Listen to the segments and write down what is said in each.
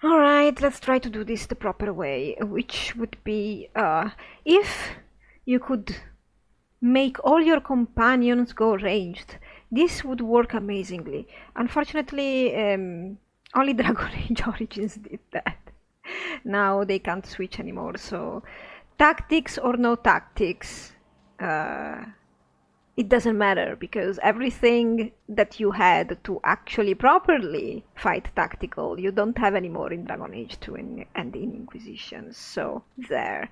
Alright, let's try to do this the proper way, which would be if you could make all your companions go ranged. This would work amazingly. Unfortunately, only Dragon Age Origins did that. Now they can't switch anymore, so tactics or no tactics, it doesn't matter, because everything that you had to actually properly fight tactical, you don't have anymore in Dragon Age 2 and in Inquisition. So there.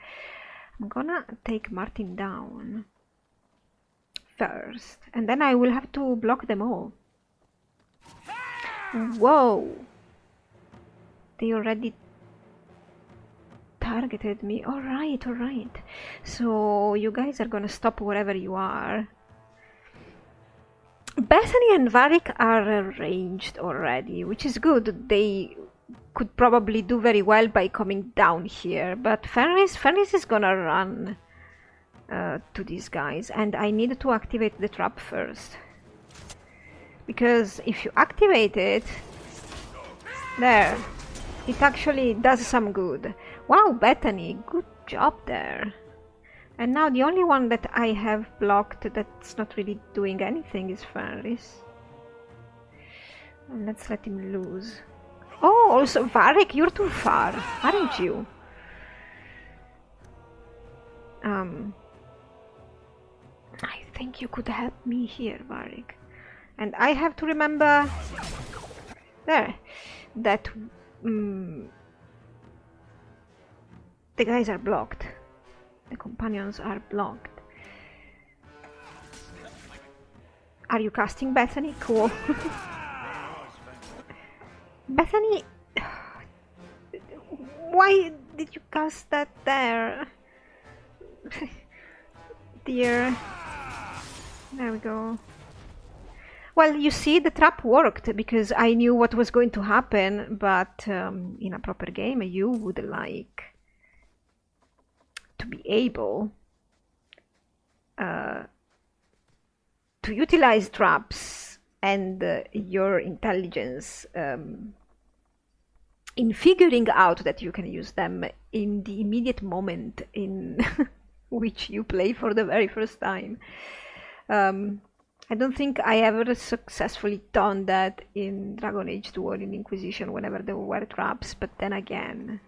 I'm gonna take Martin down first, and then I will have to block them all. Whoa! They already targeted me. Alright, alright. So you guys are gonna stop wherever you are. Bethany and Varric are ranged already, which is good. They could probably do very well by coming down here, but Fenris is gonna run to these guys, and I need to activate the trap first. Because if you activate it, there, it actually does some good. Wow, Bethany, good job there. And now the only one that I have blocked that's not really doing anything is Fenris. And let's let him lose. Oh, also Varric, you're too far, aren't you? I think you could help me here, Varric. And I have to remember there that the guys are blocked. The companions are blocked. Are you casting Bethany? Cool. Bethany, why did you cast that there? Dear. There we go. Well, you see, the trap worked because I knew what was going to happen, but in a proper game you would like to be able to utilize traps and your intelligence in figuring out that you can use them in the immediate moment in which you play for the very first time. I don't think I ever successfully done that in Dragon Age 2 or in Inquisition whenever there were traps, but then again...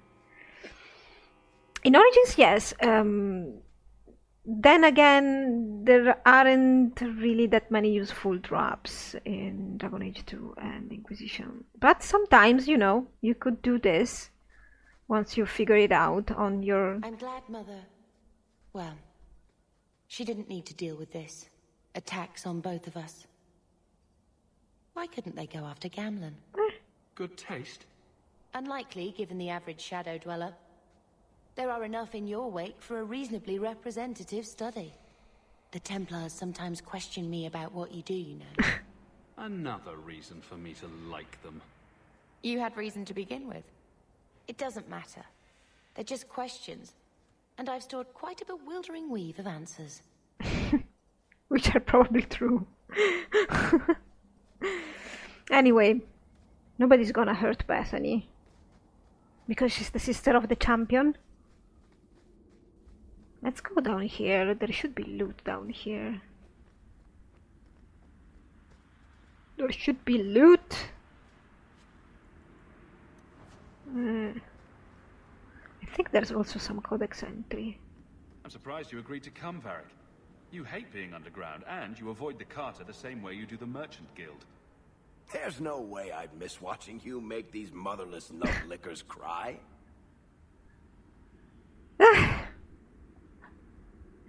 In Origins, yes. Then again, there aren't really that many useful traps in Dragon Age 2 and Inquisition. But sometimes, you know, you could do this once you figure it out on your... I'm glad Mother... Well, she didn't need to deal with this. Attacks on both of us. Why couldn't they go after Gamlen? Good taste. Unlikely, given the average Shadow Dweller. There are enough in your wake for a reasonably representative study. The Templars sometimes question me about what you do, you know. Another reason for me to like them. You had reason to begin with. It doesn't matter. They're just questions. And I've stored quite a bewildering weave of answers. Which are probably true. Anyway, nobody's gonna hurt Bethany. Because she's the sister of the champion. Let's go down here. There should be loot down here. There should be loot. I think there's also some codex entry. I'm surprised you agreed to come, Varric. You hate being underground, and you avoid the Carter the same way you do the Merchant Guild. There's no way I'd miss watching you make these motherless nut-lickers cry.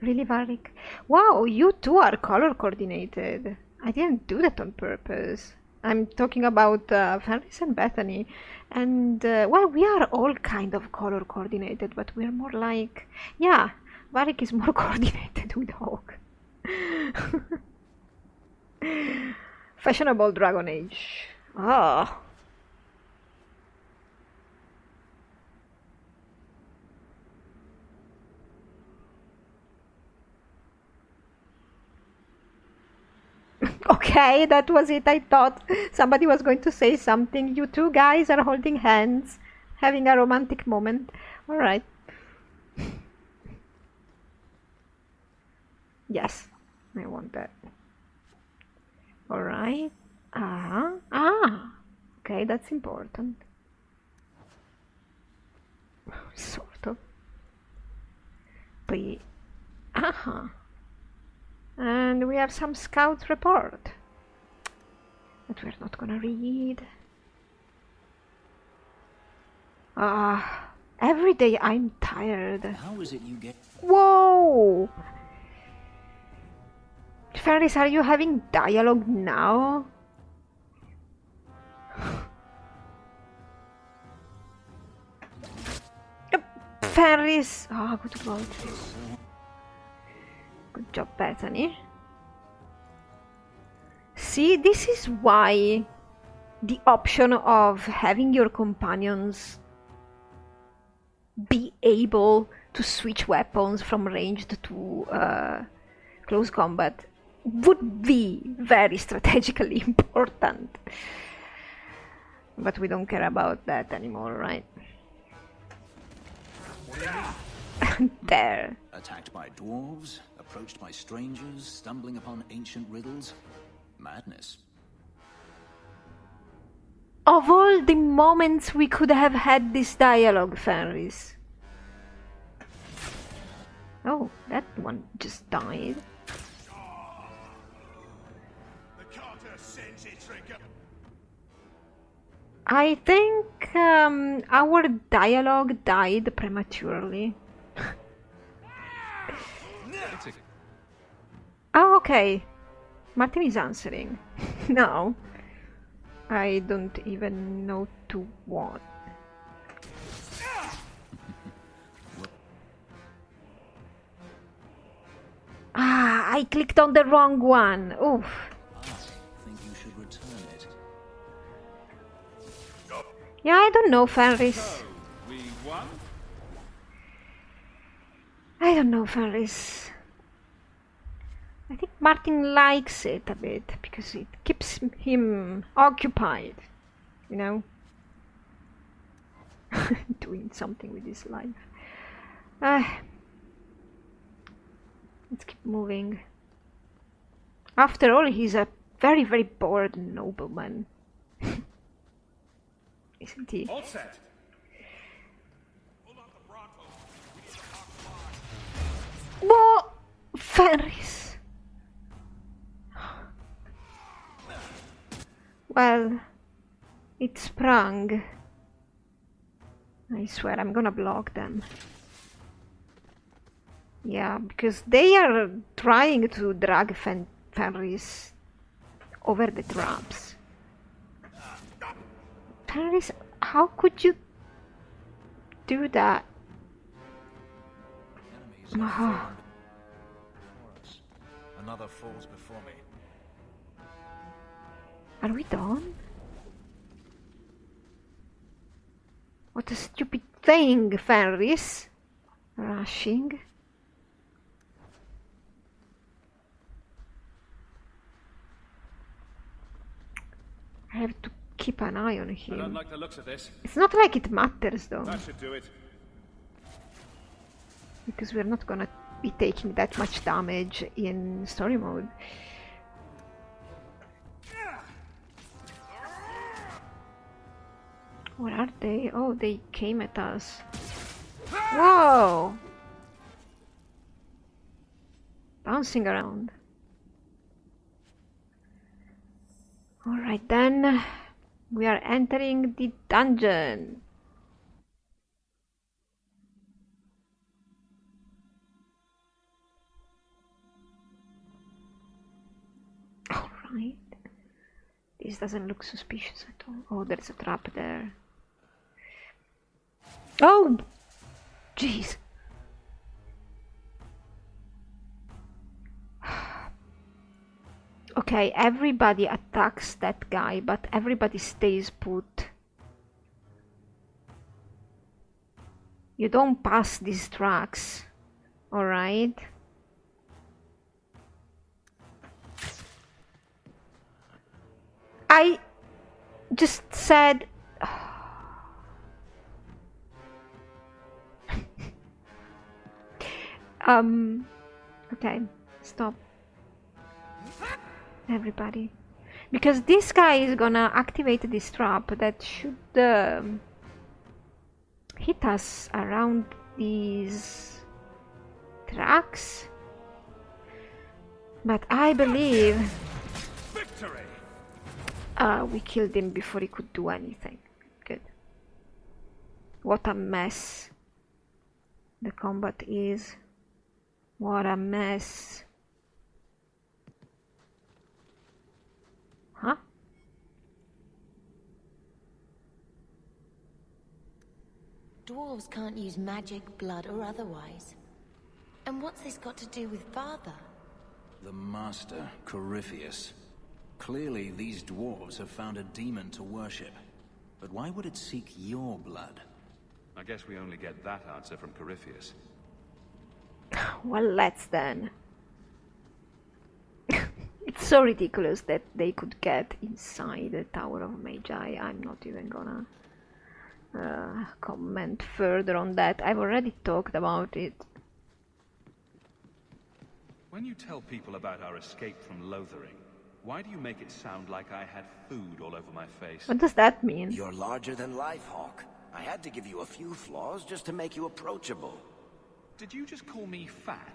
Really, Varric? Wow, you two are color coordinated. I didn't do that on purpose. I'm talking about Fenris and Bethany. And, well, we are all kind of color coordinated, but we're more like... Yeah, Varric is more coordinated with Hawke. Fashionable Dragon Age. Oh. Okay, that was it. I thought somebody was going to say something. You two guys are holding hands. having a romantic moment. All right. Yes, I want that. All right. Okay, that's important. Sort of. And we have some scout report that we're not gonna read. Every day I'm tired. How is it you get... Whoa! Ferris, are you having dialogue now? Ferris! Oh, good God. Good job, Bethany. See, this is why the option of having your companions be able to switch weapons from ranged to close combat would be very strategically important. But we don't care about that anymore, right? There. Attacked by dwarves, approached by strangers, stumbling upon ancient riddles. Madness. Of all the moments we could have had this dialogue, Fenris. Oh, that one just died. I think our dialogue died prematurely. Oh, okay. Martin is answering. No. I don't even know to what. I clicked on the wrong one. Oof. I think you should return it. Yeah, I don't know, Fenris. So, we won? I don't know, Fenris. I think Martin likes it a bit because it keeps him occupied, you know, doing something with his life. Let's keep moving. After all, he's a very, very bored nobleman, isn't he? All set. Whoa, Fenris. Well, it sprung. I swear I'm gonna block them. Yeah, because they are trying to drag Fenris over the traps. Fenris, how could you do that? Enemies are before us. Another falls before me. Are we done? What a stupid thing, Fenris. Rushing. I have to keep an eye on I don't him. like the looks of this. It's not like it matters though, That should do it. because we're not gonna be taking that much damage in story mode. Where are they? Oh, they came at us. Whoa! Bouncing around. Alright then, we are entering the dungeon. Alright. This doesn't look suspicious at all. Oh, there's a trap there. Oh! Jeez. Okay, everybody attacks that guy, but everybody stays put. You don't pass these tracks, alright? I just said... Okay, stop. Everybody. Because this guy is gonna activate this trap that should hit us around these tracks. But I believe we killed him before he could do anything. Good. What a mess the combat is. What a mess. Huh? Dwarves can't use magic, blood, or otherwise. And what's this got to do with Father? The Master, Corypheus. Clearly, these dwarves have found a demon to worship. But why would it seek your blood? I guess we only get that answer from Corypheus. Well, let's then. It's so ridiculous that they could get inside the Tower of Magi. I'm not even gonna comment further on that. I've already talked about it. When you tell people about our escape from Lothering, why do you make it sound like I had food all over my face? What does that mean? You're larger than life, Hawke. I had to give you a few flaws just to make you approachable. Did you just call me fat?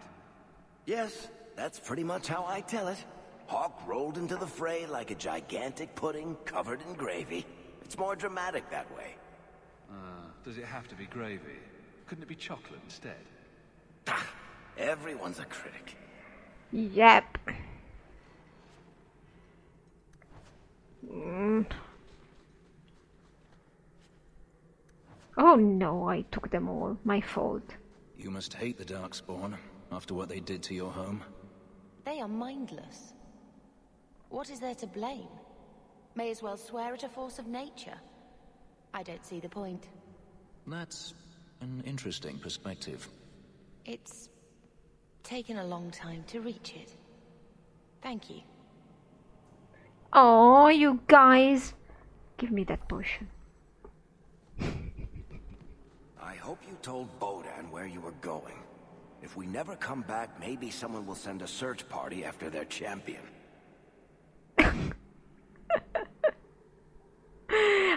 Yes, that's pretty much how I tell it. Hawke rolled into the fray like a gigantic pudding covered in gravy. It's more dramatic that way. Does it have to be gravy? Couldn't it be chocolate instead? Ah, everyone's a critic. Yep. Oh no, I took them all. My fault. You must hate the Darkspawn, after what they did to your home. They are mindless. What is there to blame? May as well swear at a force of nature. I don't see the point. That's an interesting perspective. It's taken a long time to reach it. Thank you. Oh, you guys. Give me that potion. I hope you told Bodan where you were going. If we never come back, maybe someone will send a search party after their champion.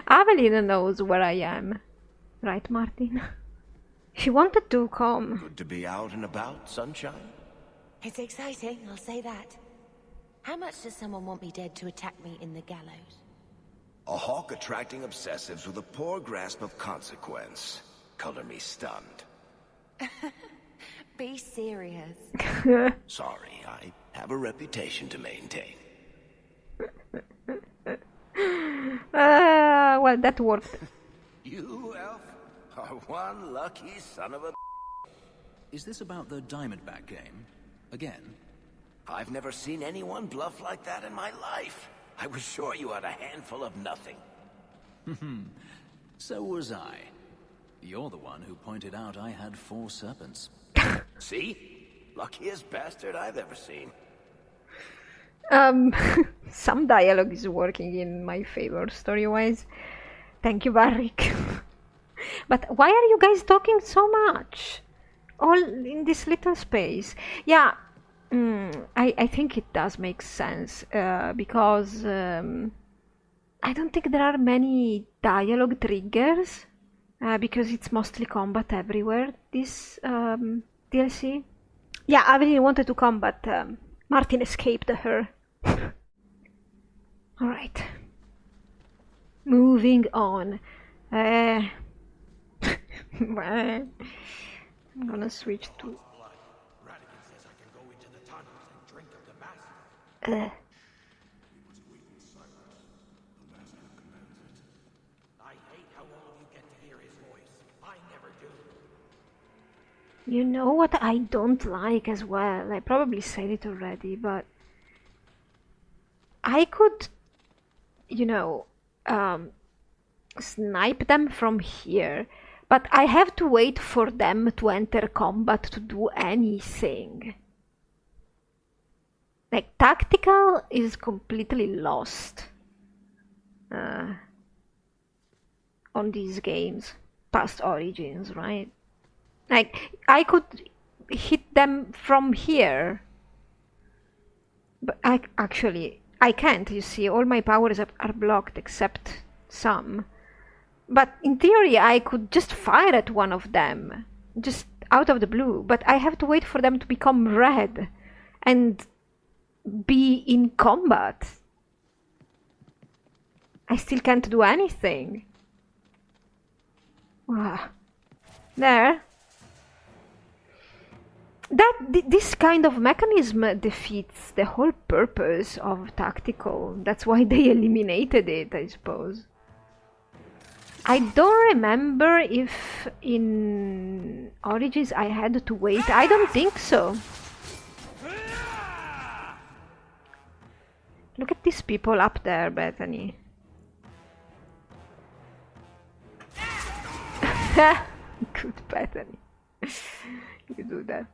Avelina knows where I am. Right, Martin? She wanted to come. Good to be out and about, sunshine? It's exciting, I'll say that. How much does someone want me dead to attack me in the gallows? A hawk attracting obsessives with a poor grasp of consequence. Color me stunned. Be serious. Sorry, I have a reputation to maintain. Well, that worked. You, Elf, are one lucky son of a... Is this about the Diamondback game? Again? I've never seen anyone bluff like that in my life. I was sure you had a handful of nothing. So was I. You're the one who pointed out I had 4 serpents. See? Luckiest bastard I've ever seen. Some dialogue is working in my favor, story-wise. Thank you, Barrick. But why are you guys talking so much? All in this little space. Yeah, I think it does make sense, because I don't think there are many dialogue triggers, because it's mostly combat everywhere, this DLC. Yeah, Aveline wanted to come, but Martin escaped her. Alright. Moving on. I'm gonna switch to... You know what I don't like as well? I probably said it already, but I could, you know, snipe them from here, but I have to wait for them to enter combat to do anything. Like, tactical is completely lost on these games, past Origins, right? Like, I could hit them from here. But I can't, you see, all my powers are blocked except some. But in theory I could just fire at one of them, just out of the blue, but I have to wait for them to become red and be in combat. I still can't do anything. There. This kind of mechanism defeats the whole purpose of tactical. That's why they eliminated it, I suppose. I don't remember if in Origins I had to wait. I don't think so. Look at these people up there, Bethany. Good, Bethany. You do that.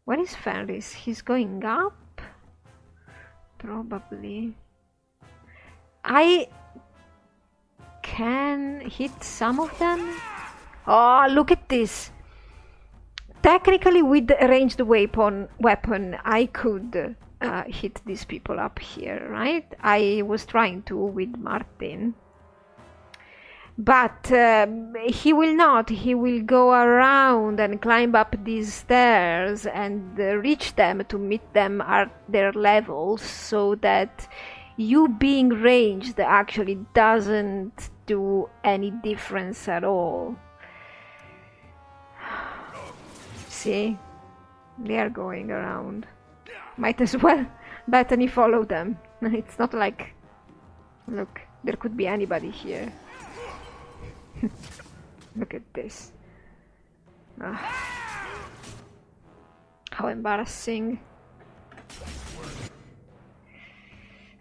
Where is Fenris? He's going up? Probably. I can hit some of them. Oh, look at this. Technically, with a ranged weapon, I could hit these people up here, right? I was trying to with Martin. But he will not. He will go around and climb up these stairs and reach them to meet them at their levels, so that you being ranged actually doesn't do any difference at all. See? They are going around. Might as well Bethany follow them. It's not like... Look, there could be anybody here. Look at this. How embarrassing.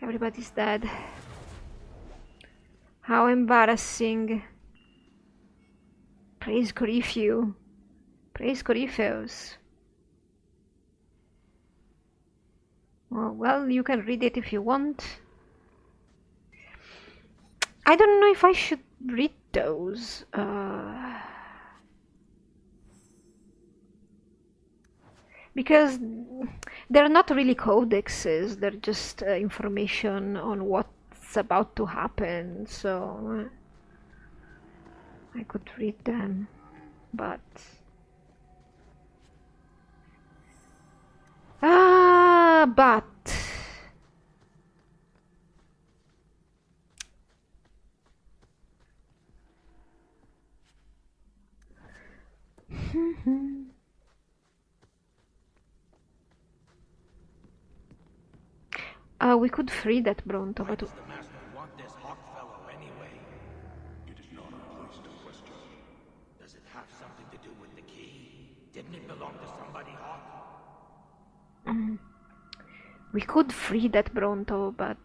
Everybody's dead. How embarrassing. Praise Corypheu. Praise Corypheus. Well, you can read it if you want. I don't know if I should read those. Because they're not really codexes, they're just information on what's about to happen, so I could read them, but... we could free that Bronto, but... Does the master want this Hawke fellow anyway? It is not our place to question. Does it have something to do with the key? Didn't it belong to somebody, Hawke? We could free that Bronto, but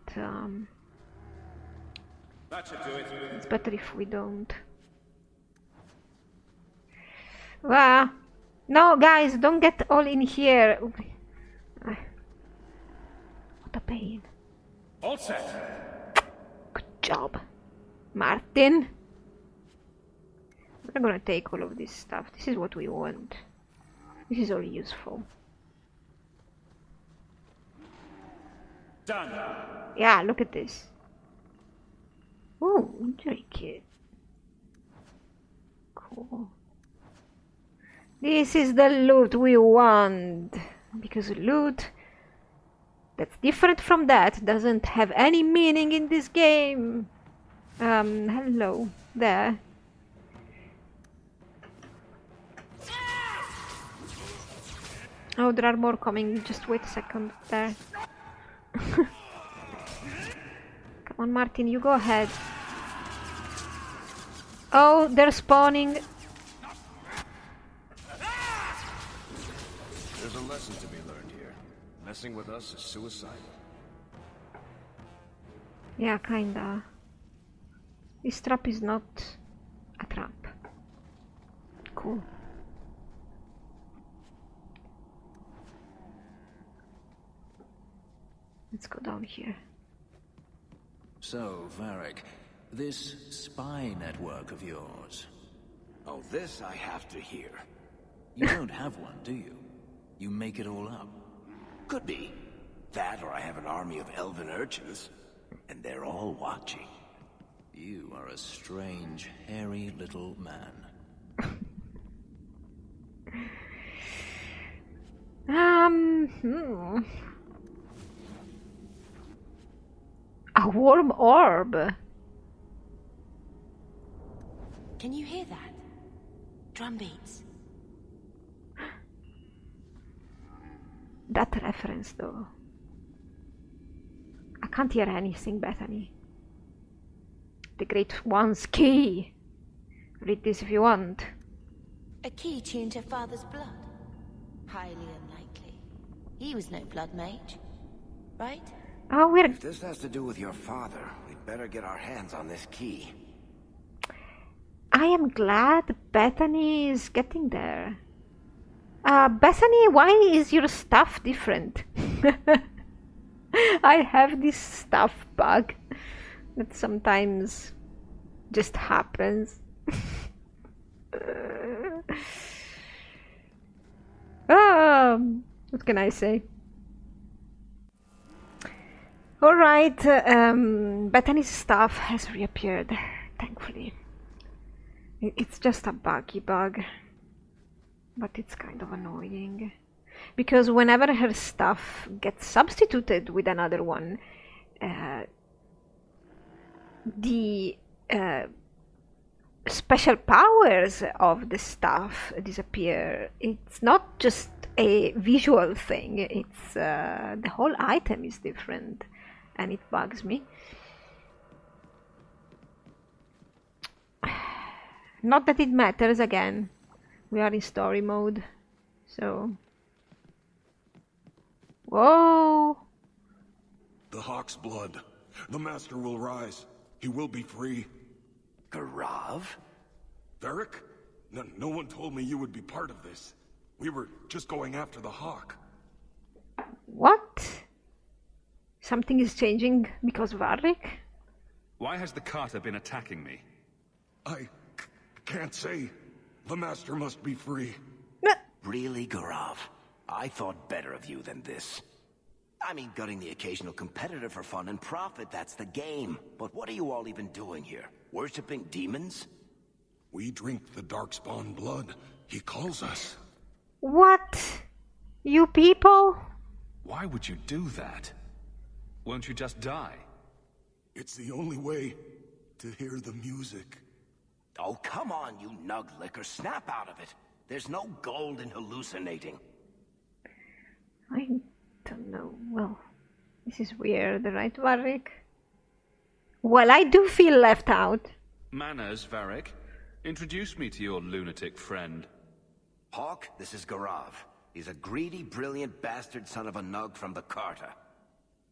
That should do it. it's better if we don't. No, guys, don't get all in here. What a pain. All set. Good job, Martin. We're gonna take all of this stuff. This is what we want. This is all useful. Done. Yeah, look at this. Ooh, injury kit. Cool. This is the loot we want. Because loot that's different from that doesn't have any meaning in this game. Hello there. Oh, there are more coming. Just wait a second there. Come on, Martin, you go ahead. Oh, they're spawning. There's a lesson to be learned here. Messing with us is suicidal. Yeah, kinda. This trap is not a trap. Cool. Let's go down here. So, Varric, this spy network of yours, Oh, this I have to hear. You don't have one, do you? You make it all up. Could be. That, or I have an army of elven urchins. And they're all watching. You are a strange, hairy little man. A warm orb. Can you hear that? Drum beats. That reference, though. I can't hear anything, Bethany. The Great One's key. Read this if you want. A key tuned to Father's blood? Highly unlikely. He was no blood mage, right? Oh, we're... If this has to do with your father, we'd better get our hands on this key. I am glad Bethany is getting there. Bethany, why is your stuff different? I have this stuff bug that sometimes just happens. What can I say? Alright, Bethany's stuff has reappeared, thankfully. It's just a buggy bug, but it's kind of annoying. Because whenever her stuff gets substituted with another one, the special powers of the stuff disappear. It's not just a visual thing, it's the whole item is different, and it bugs me. Not that it matters, again. We are in story mode, so... Whoa! The Hawke's blood. The Master will rise. He will be free. Garav? Varric? No one told me you would be part of this. We were just going after the Hawke. What? Something is changing because of Varric? Why has the Carter been attacking me? I can't say. The Master must be free. Really, Garav? I thought better of you than this. I mean, gutting the occasional competitor for fun and profit, that's the game. But what are you all even doing here? Worshipping demons? We drink the Darkspawn blood. He calls us. What? You people? Why would you do that? Won't you just die? It's the only way to hear the music. Oh, come on, you nug licker. Snap out of it. There's no gold in hallucinating. I don't know. Well, this is weird, right, Varric? Well, I do feel left out. Manners, Varric. Introduce me to your lunatic friend. Hawke, this is Garav. He's a greedy, brilliant bastard son of a nug from the Carter.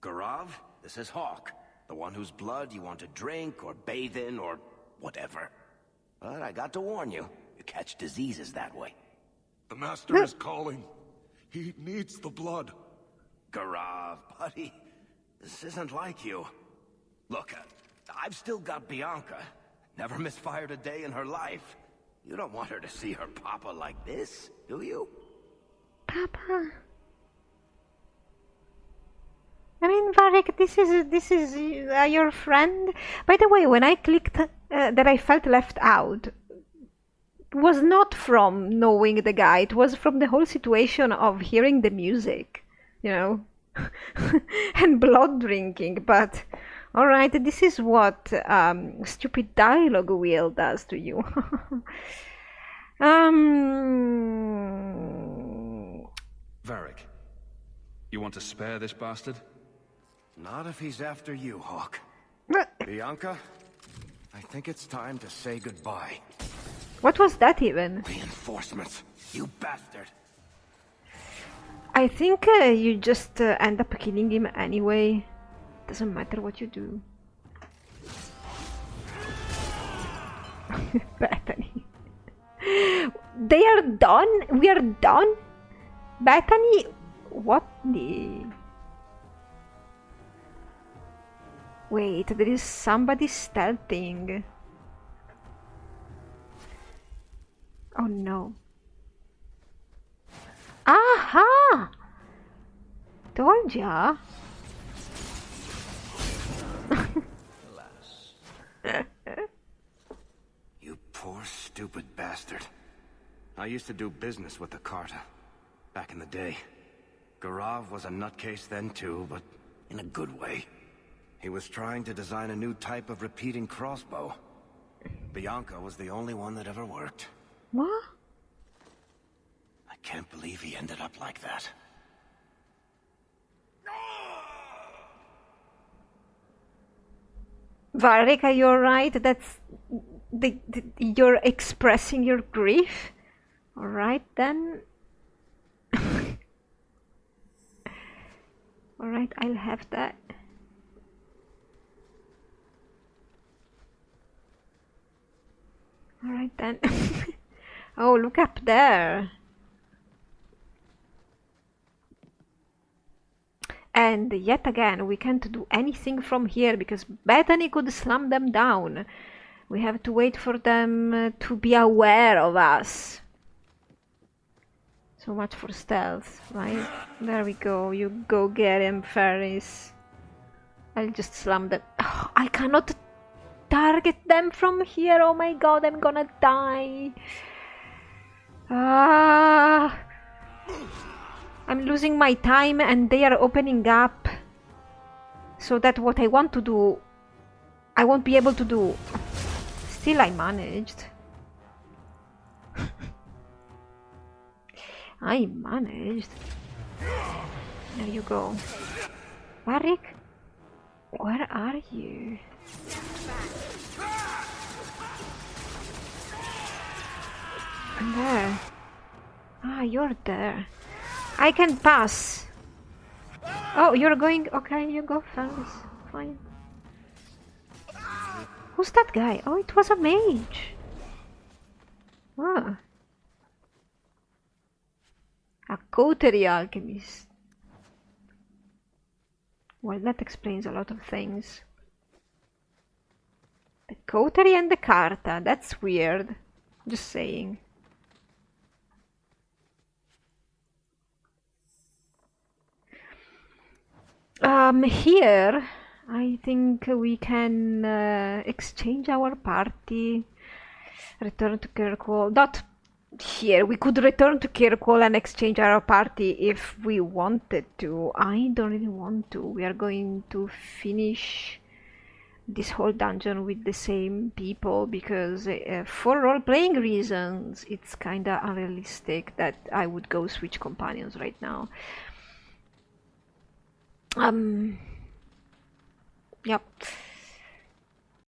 Garav, this is Hawke. The one whose blood you want to drink or bathe in or whatever. But I got to warn you, you catch diseases that way. The Master is calling. He needs the blood. Garav, buddy, this isn't like you. Look, I've still got Bianca. Never misfired a day in her life. You don't want her to see her papa like this, do you? Papa? I mean, Varric, this is your friend. By the way, when I clicked that I felt left out, it was not from knowing the guy. It was from the whole situation of hearing the music, you know, and blood drinking. But all right, this is what stupid dialogue wheel does to you. Varric, you want to spare this bastard? Not if he's after you, Hawke. Bianca, I think it's time to say goodbye. What was that even? Reinforcements, you bastard. I think you just end up killing him anyway. Doesn't matter what you do. Bethany. They are done? We are done? Bethany? What the... Wait, there is somebody stealthing. Oh no. Aha! Told ya. You poor, stupid bastard. I used to do business with the Carta. Back in the day. Garav was a nutcase then too, but in a good way. He was trying to design a new type of repeating crossbow. Bianca was the only one that ever worked. What? I can't believe he ended up like that. Varric, are you alright? That's... you're expressing your grief? Alright then. Alright, I'll have that. Alright then. Oh, look up there. And yet again, we can't do anything from here because Bethany could slam them down. We have to wait for them to be aware of us. So much for stealth, right? There we go. You go get him, Ferris. I'll just slam them. Oh, I cannot target them from here. Oh my god, I'm gonna die. Ah, I'm losing my time and they are opening up. So that what I want to do, I won't be able to do. Still, I managed. I managed. There you go. Varric, where are you? I'm there. Ah, you're there. I can pass. Oh, you're going... Okay, you go, Ferris. Fine. Who's that guy? Oh, it was a mage. Ah. A coterie alchemist. Well, that explains a lot of things. The coterie and the Carta. That's weird. Just saying. Here, I think we can exchange our party, return to Kirkwall. Not here, we could return to Kirkwall and exchange our party if we wanted to. I don't really want to. We are going to finish this whole dungeon with the same people because for role-playing reasons, it's kinda unrealistic that I would go switch companions right now. Yep.